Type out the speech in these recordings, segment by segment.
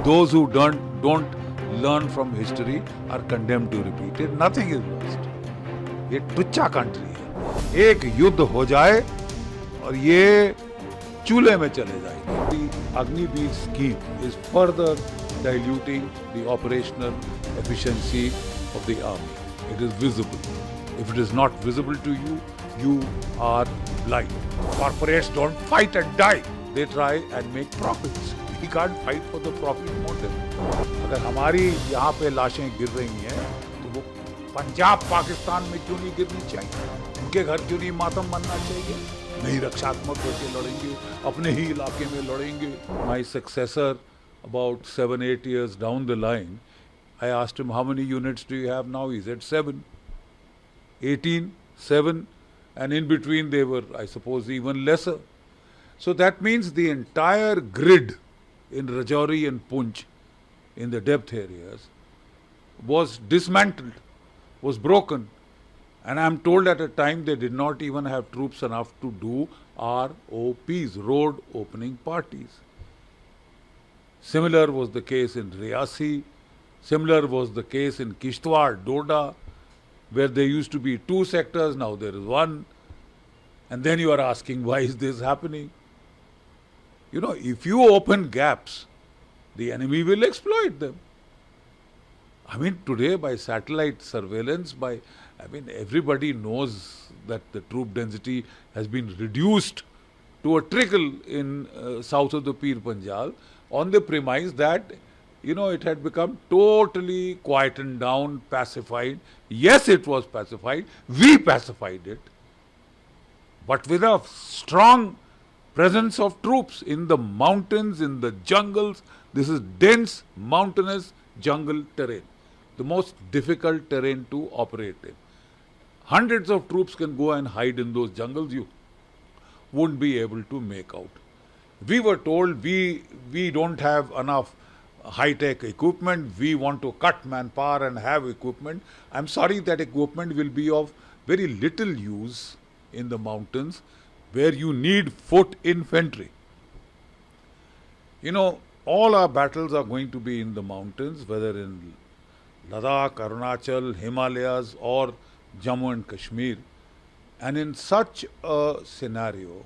those who don't learn from history are condemned to repeat it. Nothing is lost. ये टुच्चा country है. एक युद्ध हो जाए और ये चूल्हे में चले जाएंगे. The Agniveer scheme is further diluting the operational efficiency of the army. It is visible. If it is not visible to you, you are blind. Corporates don't fight and die. They try and make profits. We can't fight for the profit motive. अगर हमारी यहाँ पे लाशें गिर रही हैं, तो वो पंजाब पाकिस्तान में क्यों नहीं गिरनी चाहिए? उनके घर क्यों नहीं मातम बनना चाहिए? नहीं रक्षात्मक होकर लड़ेंगे, अपने ही इलाके में लड़ेंगे. My successor, about 7-8 years down the line, I asked him, how many units do you have now? He said 7. 18, 7, and in between they were, I suppose, even lesser. So that means the entire grid in Rajouri and Poonch, in the depth areas, was dismantled, was broken. And I'm told at a time they did not even have troops enough to do ROPs, road opening parties. Similar was the case in Riyasi, similar was the case in Kishtwar, Doda, where there used to be 2 sectors, now there is 1. And then you are asking, why is this happening? You know, if you open gaps, the enemy will exploit them. I mean, today by satellite surveillance, everybody knows that the troop density has been reduced to a trickle in south of the Pir Panjal on the premise that, you know, it had become totally quietened down, pacified. Yes, it was pacified. We pacified it. But with a strong presence of troops in the mountains, in the jungles. This is dense, mountainous jungle terrain. The most difficult terrain to operate in. Hundreds of troops can go and hide in those jungles. You won't be able to make out. We were told we don't have enough high-tech equipment. We want to cut manpower and have equipment. I'm sorry, that equipment will be of very little use in the mountains where you need foot infantry. You know, all our battles are going to be in the mountains, whether in Ladakh, Arunachal, Himalayas or Jammu and Kashmir. And in such a scenario,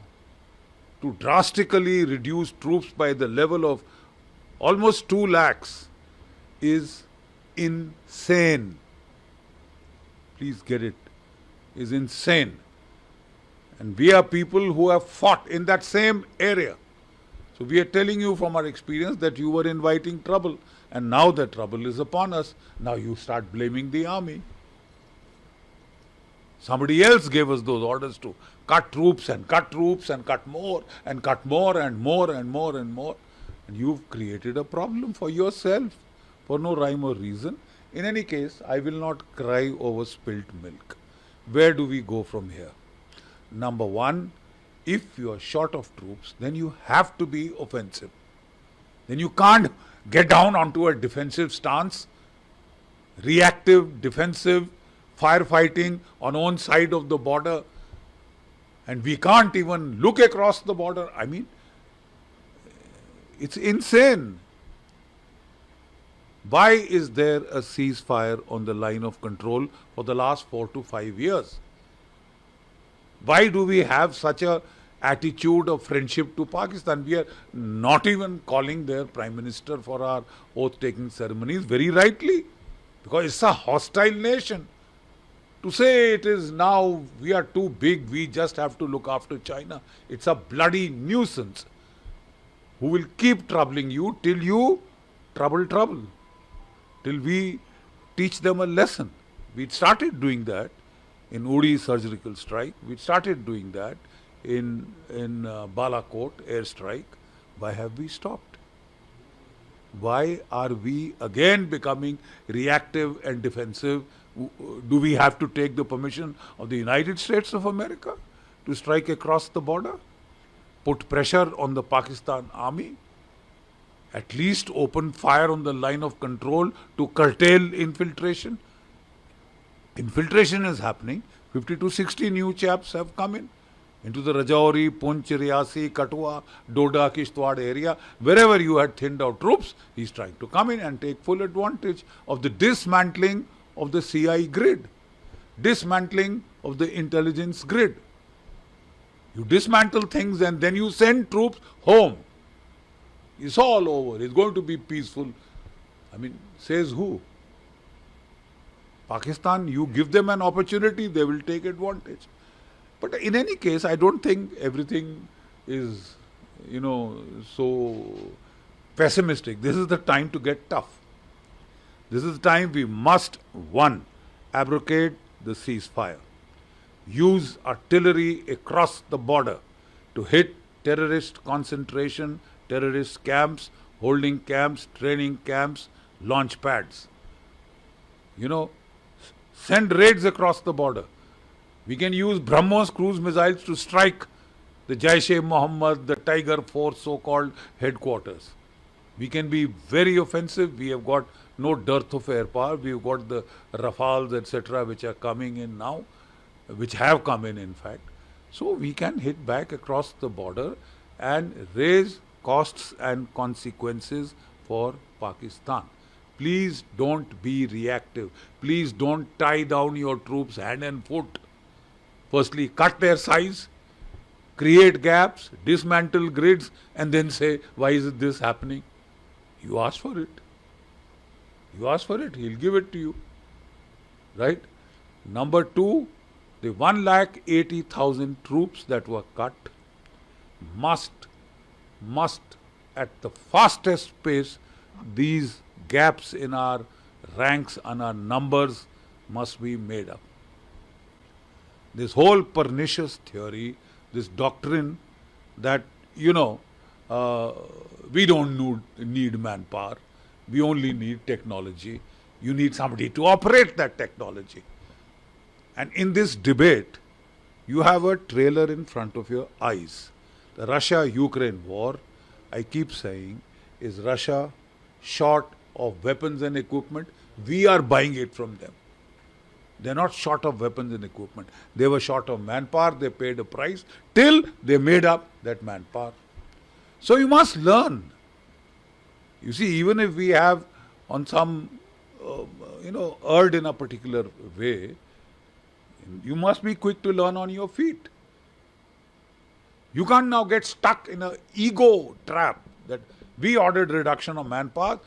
to drastically reduce troops by the level of almost 2 lakhs is insane. Please get it. Is insane. And we are people who have fought in that same area. So we are telling you from our experience that you were inviting trouble. And now the trouble is upon us. Now you start blaming the army. Somebody else gave us those orders to cut troops and cut troops and cut more and cut more and more and more and more. And you've created a problem for yourself for no rhyme or reason. In any case, I will not cry over spilt milk. Where do we go from here? Number one, if you are short of troops, then you have to be offensive. Then you can't get down onto a defensive stance, reactive, defensive, firefighting on one side of the border, and we can't even look across the border. I mean, it's insane. Why is there a ceasefire on the line of control for the last 4 to 5 years? Why do we have such a attitude of friendship to Pakistan? We are not even calling their Prime Minister for our oath-taking ceremonies, very rightly, because it's a hostile nation. To say it is now, we are too big, we just have to look after China, it's a bloody nuisance who will keep troubling you till you trouble, till we teach them a lesson. We started doing that in Uri surgical strike. We started doing that in Balakot airstrike. Why have we stopped? Why are we again becoming reactive and defensive? Do we have to take the permission of the United States of America to strike across the border? Put pressure on the Pakistan army? At least open fire on the line of control to curtail infiltration? Infiltration is happening. 50 to 60 new chaps have come in. into the Rajouri, Poonch, Riyasi, Kathua, Doda, Kishtwar area, wherever you had thinned out troops, he's trying to come in and take full advantage of the dismantling of the CI grid, dismantling of the intelligence grid. You dismantle things and then you send troops home. It's all over. It's going to be peaceful. I mean, says who? Pakistan, you give them an opportunity, they will take advantage. But in any case, I don't think everything is, so pessimistic. This is the time to get tough. This is the time we must, one, abrogate the ceasefire. Use artillery across the border to hit terrorist concentration, terrorist camps, holding camps, training camps, launch pads. Send raids across the border. We can use BrahMos cruise missiles to strike the Jaish-e-Mohammed, the Tiger Force so-called headquarters. We can be very offensive. We have got no dearth of air power. We've got the Rafales, etc., which are coming in now, which have come in fact. So we can hit back across the border and raise costs and consequences for Pakistan. Please don't be reactive. Please don't tie down your troops hand and foot. Firstly, cut their size, create gaps, dismantle grids, and then say, why is this happening? You asked for it. You asked for it, he'll give it to you. Right? Number two, the 180,000 troops that were cut must at the fastest pace, these gaps in our ranks and our numbers must be made up. This whole pernicious theory, this doctrine that, we don't need manpower, we only need technology. You need somebody to operate that technology. And in this debate, you have a trailer in front of your eyes. The Russia-Ukraine war, I keep saying, is Russia short of weapons and equipment? We are buying it from them. They're not short of weapons and equipment. They were short of manpower. They paid a price till they made up that manpower. So you must learn. You see, even if we have on some, erred in a particular way, you must be quick to learn on your feet. You can't now get stuck in an ego trap that we ordered reduction of manpower.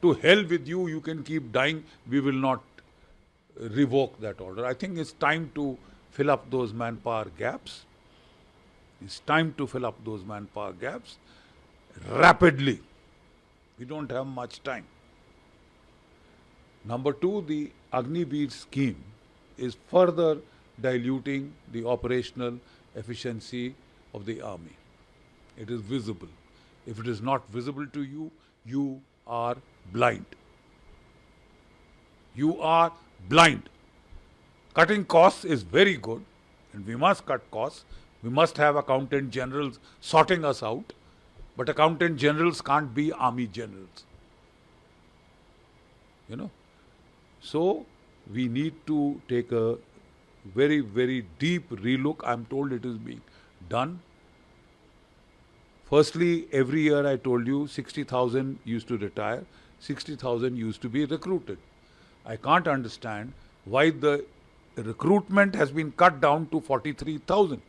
To hell with you, you can keep dying. We will not revoke that order. I think it's time to fill up those manpower gaps. It's time to fill up those manpower gaps rapidly. We don't have much time. Number two, the Agniveer scheme is further diluting the operational efficiency of the army. It is visible. If it is not visible to you, you are blind. You are blind. Cutting costs is very good, and we must cut costs. We must have accountant generals sorting us out, but accountant generals can't be army generals. So we need to take a very, very deep relook. I'm told it is being done. Firstly, every year I told you 60,000 used to retire, 60,000 used to be recruited. I can't understand why the recruitment has been cut down to 43,000.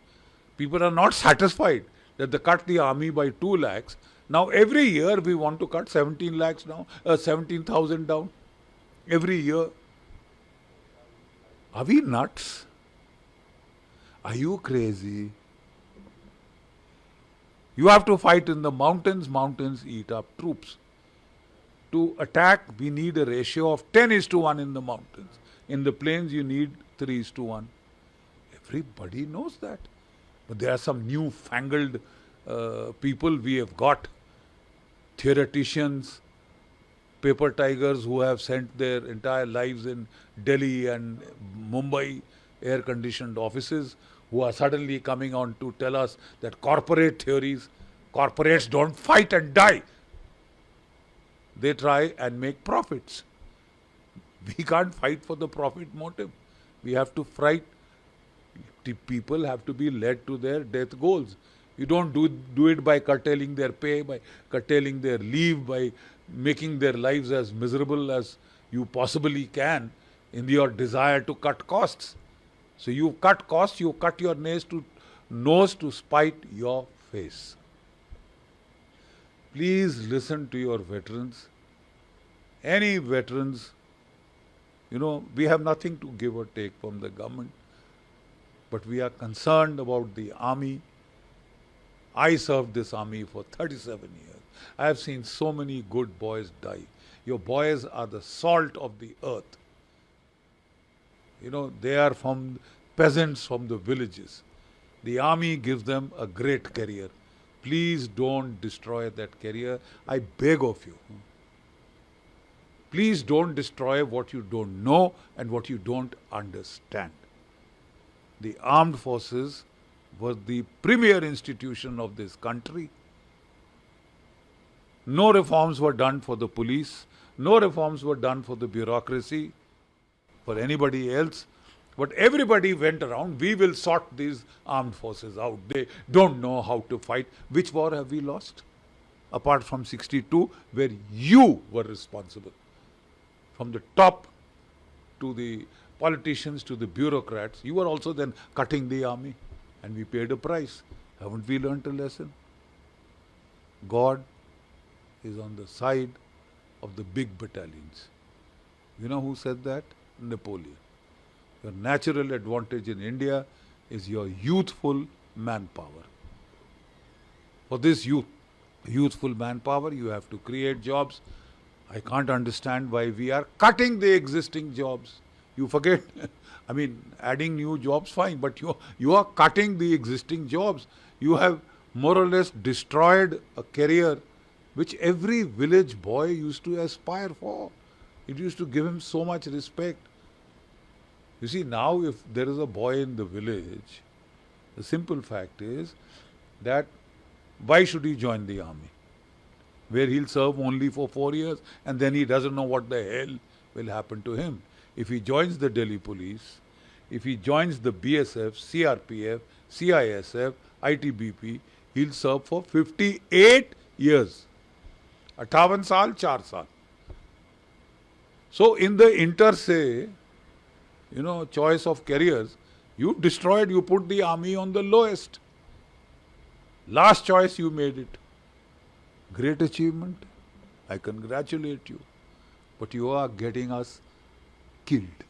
People are not satisfied that they cut the army by 2 lakhs. Now every year we want to cut 17 lakhs down, 17,000 down. Every year. Are we nuts? Are you crazy? You have to fight in the mountains. Mountains eat up troops. To attack, we need a ratio of 10:1 in the mountains. In the plains, you need 3:1. Everybody knows that. But there are some new-fangled people we have got. Theoreticians, paper tigers who have spent their entire lives in Delhi and Mumbai air-conditioned offices, who are suddenly coming on to tell us that corporates don't fight and die. They try and make profits. We can't fight for the profit motive. We have to fight People have to be led to their death goals. You don't do it by curtailing their pay, by curtailing their leave, by making their lives as miserable as you possibly can in your desire to cut costs. So you cut costs, you cut your nose to spite your face. Please listen to your veterans. Any veterans, we have nothing to give or take from the government, but we are concerned about the army. I served this army for 37 years. I have seen so many good boys die. Your boys are the salt of the earth. They are from peasants from the villages. The army gives them a great career. Please don't destroy that career. I beg of you. Please don't destroy what you don't know and what you don't understand. The armed forces was the premier institution of this country. No reforms were done for the police. No reforms were done for the bureaucracy, for anybody else. But everybody went around, we will sort these armed forces out. They don't know how to fight. Which war have we lost? Apart from 62, where you were responsible. From the top to the politicians to the bureaucrats, you were also then cutting the army. And we paid a price. Haven't we learnt a lesson? God is on the side of the big battalions. You know who said that? Napoleon. Your natural advantage in India is your youthful manpower. For this youthful manpower, you have to create jobs. I can't understand why we are cutting the existing jobs. You forget, adding new jobs, fine, but you are cutting the existing jobs. You have more or less destroyed a career which every village boy used to aspire for. It used to give him so much respect. You see, now if there is a boy in the village, the simple fact is that why should he join the army? Where he'll serve only for 4 years and then he doesn't know what the hell will happen to him. If he joins the Delhi police, if he joins the BSF, CRPF, CISF, ITBP, he'll serve for 58 years. 58 saal, 4 saal. So in the inter se, choice of careers, you put the army on the lowest. Last choice you made it. Great achievement. I congratulate you. But you are getting us killed.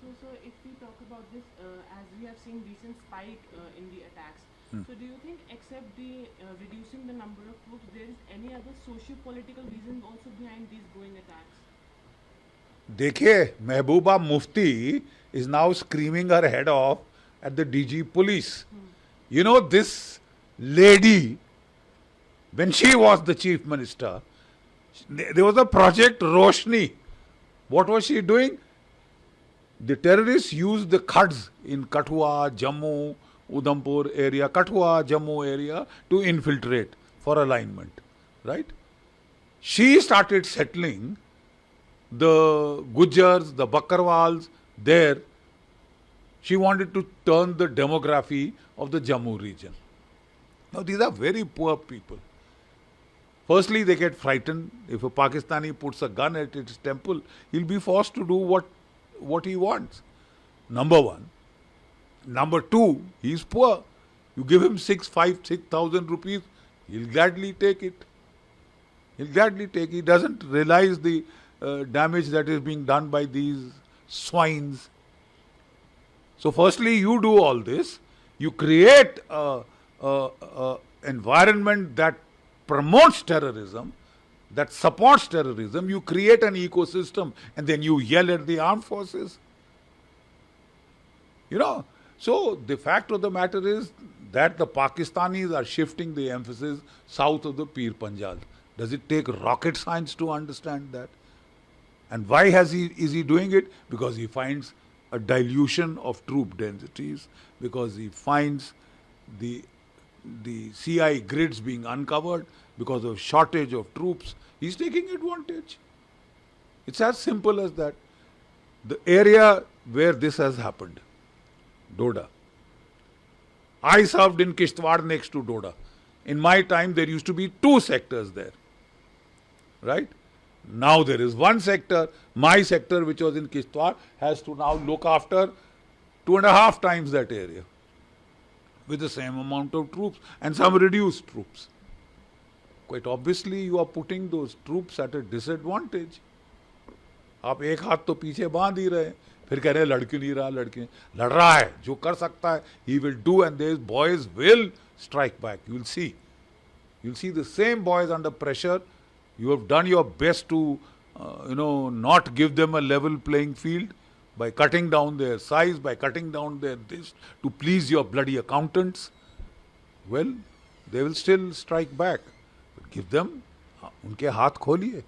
So if we talk about this, as we have seen recent spike in the attacks, so do you think except the reducing the number of troops, there is any other socio-political reason also behind these growing attacks? Dekhe, Mehbooba Mufti is now screaming her head off at the DG police. This lady, when she was the chief minister, there was a project Roshni. What was she doing? The terrorists used the Khads in Kathua, Jammu, Udhampur area, Kathua, Jammu area to infiltrate for alignment. Right? She started settling the Gujars, the Bakarwals there. She wanted to turn the demography of the Jammu region. Now these are very poor people. Firstly, they get frightened. If a Pakistani puts a gun at its temple, he'll be forced to do what he wants. Number one. Number two, he's poor. You give him 6,000 rupees, he'll gladly take it. He doesn't realize the damage that is being done by these swines. So firstly, you do all this. You create a environment that promotes terrorism, that supports terrorism. You create an ecosystem and then you yell at the armed forces. So the fact of the matter is that the Pakistanis are shifting the emphasis south of the Pir Panjal. Does it take rocket science to understand that? And why is he doing it? Because he finds a dilution of troop densities, because he finds the CI grids being uncovered because of shortage of troops. He's taking advantage. It's as simple as that. The area where this has happened, Doda. I served in Kishtwar next to Doda. In my time, there used to be 2 sectors there. Right? Now there is 1 sector. My sector, which was in Kishtwar, has to now look after 2.5 times that area with the same amount of troops and some reduced troops. Quite obviously, you are putting those troops at a disadvantage. आप एक हाथ तो पीछे बांध ही रहे, फिर कह रहे लड़की नहीं रहा, लड़की लड़ रहा है, जो कर सकता है, he will do, and these boys will strike back. You will see. You will see the same boys under pressure. You have done your best to, not give them a level playing field by cutting down their size, by cutting down their this, to please your bloody accountants. Well, they will still strike back. But give them, उनके हाथ खोलिए,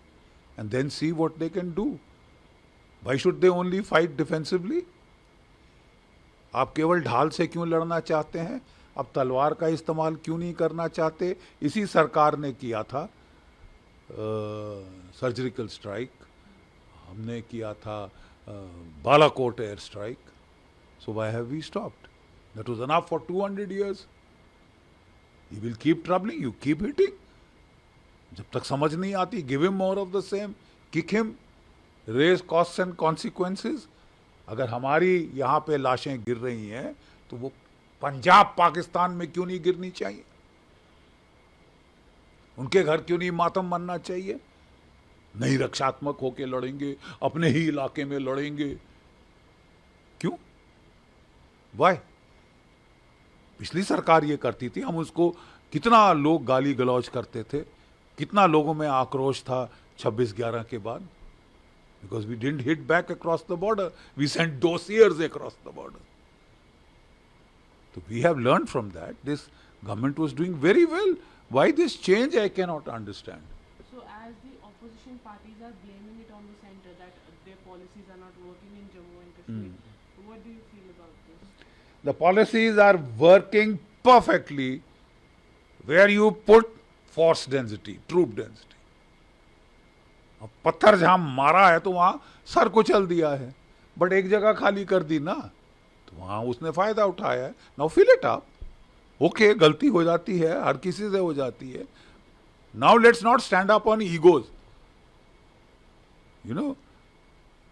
and then see what they can do. Why should they only fight defensively? आप केवल ढाल से क्यों लड़ना चाहते हैं? अब तलवार का इस्तेमाल क्यों नहीं करना चाहते? इसी सरकार ने किया था सर्जिकल स्ट्राइक, हमने किया था Balakot air strike. So why have we stopped? That was enough for 200 years. He will keep troubling you, keep hitting. जब तक समझ नहीं आती, give him more of the same, kick him, raise costs and consequences. अगर हमारी यहाँ पे लाशें गिर रही हैं तो वो पंजाब पाकिस्तान में क्यों नहीं गिरनी चाहिए? उनके घर क्यों नहीं मातम बनना चाहिए? नहीं रक्षात्मक होके लड़ेंगे, अपने ही इलाके में लड़ेंगे, क्यों? वाई? पिछली सरकार ये करती थी, हम उसको कितना लोग गाली गलौज करते थे, कितना लोगों में आक्रोश था 26/11 के बाद, because we didn't hit back across the border. We sent dossiers across the border. So we have learned from that. This government was doing very well. Why this change, I cannot understand. So as the opposition parties are blaming it on the center that their policies are not working in Jammu and Kashmir, what do you feel about this? The policies are working perfectly where you put force density, troop density. अब पत्थर जहां मारा है तो वहां sir कुचल दिया है, बट एक जगह खाली कर दी ना, तो वहां उसने फायदा उठाया है. Now fill it up. Okay, गलती हो जाती है, हर किसी से हो जाती है. Now let's not stand up on egos,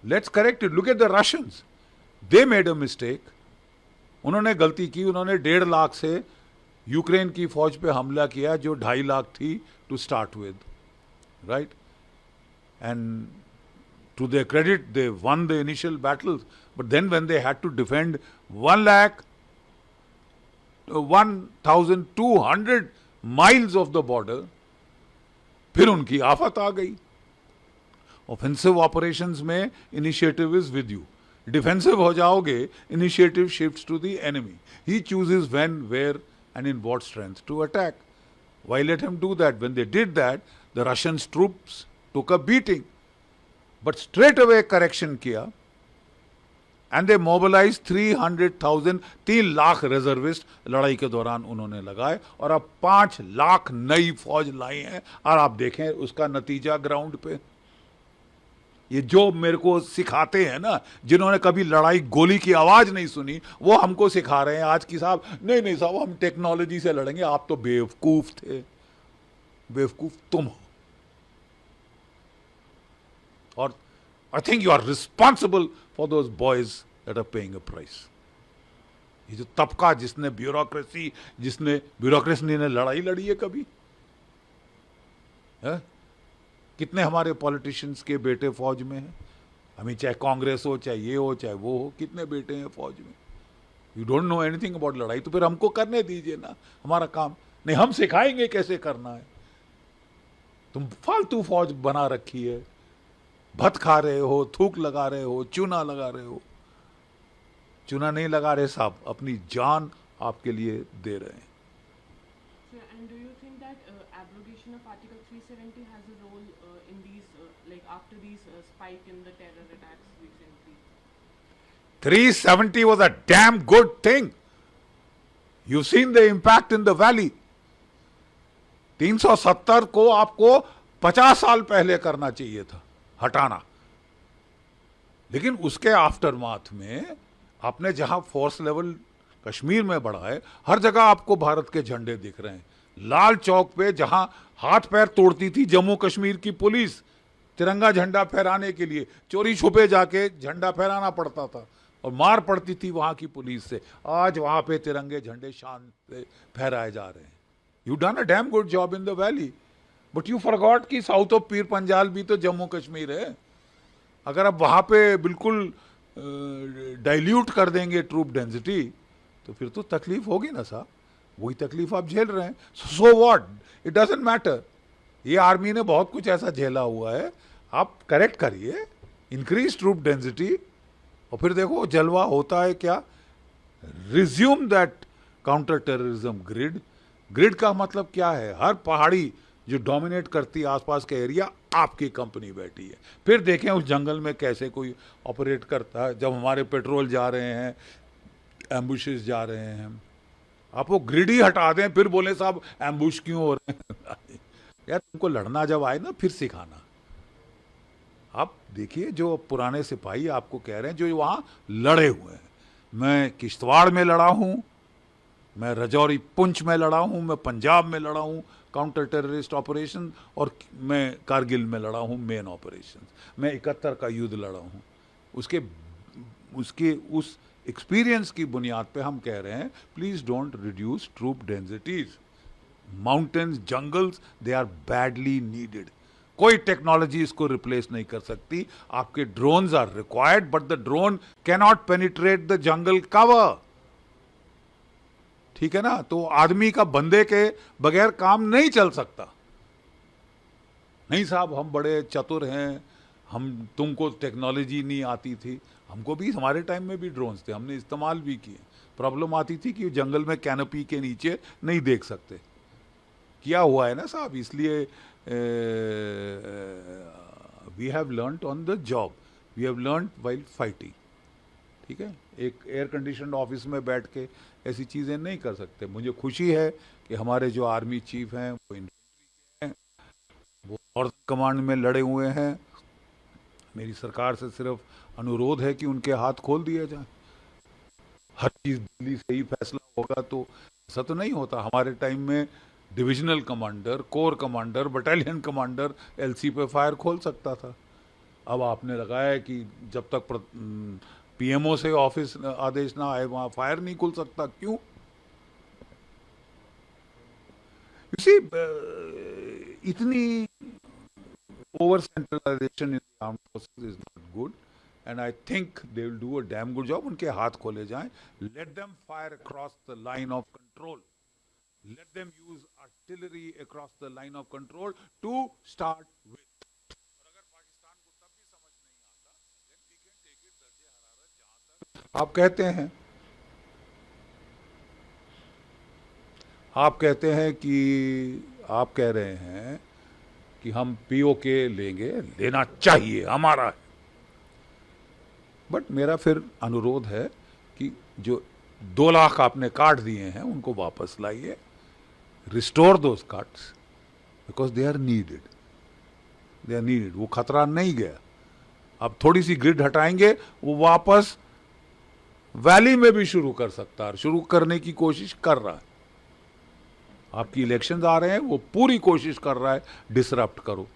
let's correct it. Look at the Russians, they made a mistake. उन्होंने गलती की, उन्होंने 1.5 लाख से यूक्रेन की फौज पे हमला किया जो 2.5 लाख थी to start with, right? And to their credit, they won the initial battles. But then when they had to defend 1,200 miles of the border, फिर उनकी आफत आ गई. Offensive operations में initiative is with you. Defensive हो जाओगे, initiative shifts to the enemy. He chooses when, where, and in what strength to attack. Why let him do that? When they did that, the Russian troops took a beating, but straight away correction किया, and they mobilized 300,000, 3 lakh reservist लड़ाई के दौरान उन्होंने लगाए, और अब 5 लाख नई फौज लाई हैं. और आप देखें उसका नतीजा ग्राउंड पे. ये जो मेरे को सिखाते हैं ना, जिन्होंने कभी लड़ाई गोली की आवाज नहीं सुनी, वो हमको सिखा रहे हैं आज की साहब नहीं साहब हम टेक्नोलॉजी से लड़ेंगे. आप तो बेवकूफ थे, बेवकूफ तुम हो. और I think you are responsible for those boys that are paying a price. ये जो तबका जिसने ब्यूरोक्रेसी ने लड़ाई लड़ी है कभी, है? कितने हमारे पॉलिटिशियंस के बेटे फौज में हैं? हमें चाहे कांग्रेस हो, चाहे ये हो, चाहे वो हो, कितने बेटे हैं फौज में? You don't know anything about लड़ाई, तो फिर हमको करने दीजिए ना हमारा काम. नहीं, हम सिखाएंगे कैसे करना है. तुम फालतू फौज बना रखी है, भत खा रहे हो, थूक लगा रहे हो, चूना लगा रहे हो. चूना नहीं लगा रहे साहब, अपनी जान आपके लिए दे रहे हैं. So, and do you think that abrogation of Article 370 has a role in these, after these spike in the terror attacks recently? 370 was a damn good thing. You've seen the impact in the valley. 370 को आपको 50 साल पहले करना चाहिए था, हटाना. लेकिन उसके आफ्टरमाथ में आपने जहां फोर्स लेवल कश्मीर में बढ़ा है, हर जगह आपको भारत के झंडे दिख रहे हैं। लाल चौक पे जहां हाथ पैर तोड़ती थी जम्मू कश्मीर की पुलिस तिरंगा झंडा फहराने के लिए, चोरी छुपे जाके झंडा फहराना पड़ता था और मार पड़ती थी वहां की पुलिस से, आज वहां पे तिरंगे झंडे शान से फहराए जा रहे हैं। You done a damn good job in the valley, but you forgot कि साउथ ऑफ पीर पंजाल भी तो जम्मू कश्मीर है। अगर आप वहां पे बिल्कुल डाइल्यूट कर देंगे ट्रूप डेंसिटी तो फिर तो तकलीफ होगी ना साहब, वही तकलीफ आप झेल रहे हैं। So what, it doesn't matter. ये आर्मी ने बहुत कुछ ऐसा झेला हुआ है, आप करेक्ट करिए, इंक्रीज ट्रूप डेंसिटी, और फिर देखो जलवा होता है क्या। Resume that counter terrorism grid. Grid का मतलब क्या है, हर पहाड़ी जो डोमिनेट करती है आसपास का एरिया, आपकी कंपनी बैठी है। फिर देखें उस जंगल में कैसे कोई ऑपरेट करता है। जब हमारे पेट्रोल जा रहे हैं, एम्बुशेस जा रहे हैं, आप वो ग्रिड ही हटा दें, फिर बोले साहब एम्बुश क्यों हो रहे हैं। यार तुमको लड़ना जब आए ना फिर सिखाना। आप देखिए जो पुराने सिपाही आपको कह रहे हैं जो वहां लड़े हुए हैं, मैं किश्तवाड़ में लड़ा हूं, मैं रजौरी पुंछ में लड़ा हूं, मैं पंजाब में लड़ा हूं काउंटर टेररिस्ट ऑपरेशन, और मैं कारगिल में लड़ा हूं मेन ऑपरेशन, मैं 71 का युद्ध लड़ा हूं। उसके उस एक्सपीरियंस की बुनियाद पे हम कह रहे हैं please don't reduce troop densities. Mountains, jungles, they are badly needed. कोई टेक्नोलॉजी इसको रिप्लेस नहीं कर सकती। आपके drones are required but the drone cannot penetrate the jungle cover. ठीक है ना, तो आदमी का बंदे के बगैर काम नहीं चल सकता। नहीं साहब हम बड़े चतुर हैं, हम तुमको टेक्नोलॉजी नहीं आती थी। हमको भी हमारे टाइम में भी ड्रोन्स थे, हमने इस्तेमाल भी किए। प्रॉब्लम आती थी कि जंगल में कैनोपी के नीचे नहीं देख सकते। किया हुआ है ना साहब, इसलिए we have learned on the job, we have learned while fighting. ठीक है, एक एयर कंडीशनड ऑफिस में बैठ के ऐसी चीज़ें नहीं कर सकते। मुझे खुशी है कि हमारे जो आर्मी चीफ हैं वो इन्फेंट्री के हैं, वो नॉर्थ कमांड में लड़े हुए हैं। मेरी सरकार से सिर्फ अनुरोध है कि उनके हाथ खोल दिए जाए। हर चीज़ दिल्ली से ही फैसला होगा तो ऐसा तो नहीं होता। हमारे टाइम में divisional commander, core commander, battalion commander LC पे फायर खोल सकता था। अब आपने लगाया है कि जब तक पीएमओ से ऑफिस आदेश ना आए वहां फायर नहीं खुल सकता। क्यों? यू सी, इतनी over centralisation in the armed forces is not good and I think they will do a damn good job. उनके हाथ खोले जाएं, let them fire across the line of control, let them use artillery across the line of control to start with. और अगर पाकिस्तान को तब भी समझ नहीं आता, then we can take it दर्जे हरारत जहां तक आप कहते हैं। आप कहते हैं कि आप कह रहे हैं कि हम पीओके लेंगे, लेना चाहिए, हमारा है। बट मेरा फिर अनुरोध है कि जो 2 लाख आपने काट दिए हैं उनको वापस लाइए। Restore those cuts because they are needed. They are needed. वो खतरा नहीं गया। अब थोड़ी सी ग्रिड हटाएंगे, वो वापस वैली में भी शुरू कर सकता है, शुरू करने की कोशिश कर रहा है। आपकी इलेक्शंस आ रहे हैं, वो पूरी कोशिश कर रहा है डिसरप्ट करो।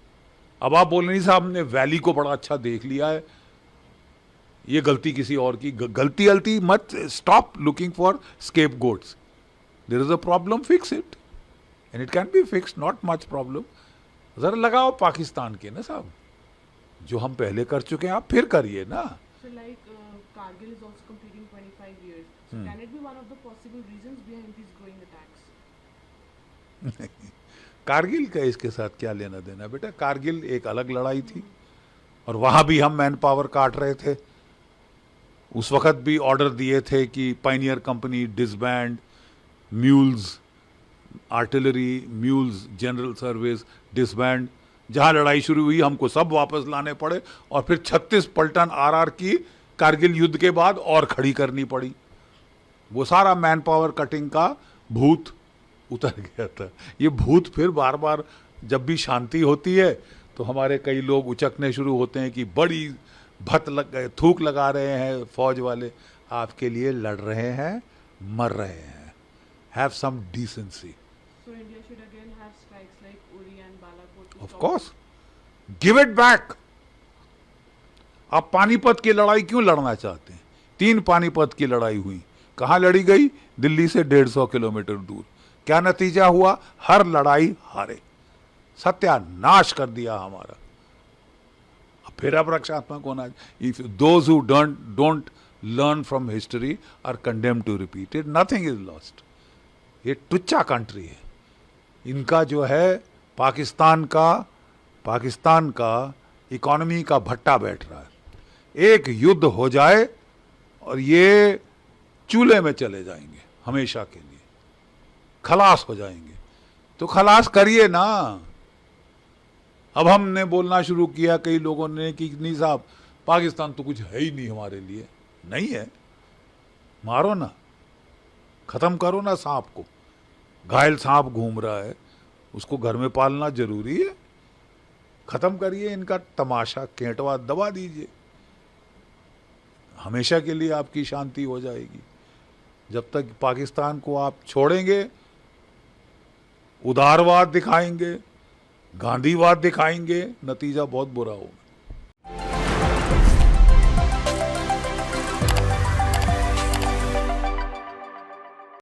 अब आप बोल नहीं साहब हमने वैली को बड़ा अच्छा देख लिया है, ये गलती किसी और की। गलती मत, stop looking for scapegoats. There is a problem, fix it and it can be fixed, not much problem. जरा लगाओ पाकिस्तान के ना साहब, जो हम पहले कर चुके हैं आप फिर करिए ना। So like Kargil is also completing 25 years. So can it be one of the possible reasons behind these growing attacks? Kargil का इसके साथ क्या लेना देना बेटा। कारगिल एक अलग लड़ाई थी और वहां भी हम मैन पावर काट रहे थे। उस वक्त भी ऑर्डर दिए थे कि Pioneer company disband, mules, artillery, mules, general service disband. जहां लड़ाई शुरू हुई हमको सब वापस लाने पड़े और फिर 36 पलटन आरआर की कारगिल युद्ध के बाद और खड़ी करनी पड़ी। वो सारा मैन पावर कटिंग का भूत उतर गया था। ये भूत फिर बार बार जब भी शांति होती है तो हमारे कई लोग उचकने शुरू होते हैं कि बड़ी भत लग गए, थूक लगा रहे हैं फौज वाले। आपके लिए लड़ रहे हैं, मर रहे हैं. Have some decency. So India should again have strikes like Uri and Balakot to of stop course, give it back. आप पानीपत की लड़ाई क्यों लड़ना चाहते हैं? 3 पानीपत की लड़ाई हुई, कहां लड़ी गई? दिल्ली से 150 किलोमीटर दूर. क्या नतीजा हुआ? हर लड़ाई हारे, सत्यानाश कर दिया हमारा. अब फिर अब रक्षात्मक होना. If those who don't learn from history are condemn to repeat it, nothing is lost. ये टुच्चा कंट्री है. इनका जो है पाकिस्तान का इकोनॉमी का भट्टा बैठ रहा है. एक युद्ध हो जाए और ये चूल्हे में चले जाएंगे हमेशा के लिए, खलास हो जाएंगे. तो खलास करिए ना. अब हमने बोलना शुरू किया, कई लोगों ने, कि नहीं साहब पाकिस्तान तो कुछ है ही नहीं हमारे लिए. नहीं है, मारो ना, खत्म करो ना सांप को. घायल सांप घूम रहा है, उसको घर में पालना जरूरी है. खत्म करिए इनका तमाशा, केंटवा दबा दीजिए. हमेशा के लिए आपकी शांति हो जाएगी. जब तक पाकिस्तान को आप छोड़ेंगे, उदारवाद दिखाएंगे, गांधीवाद दिखाएंगे, नतीजा बहुत बुरा होगा.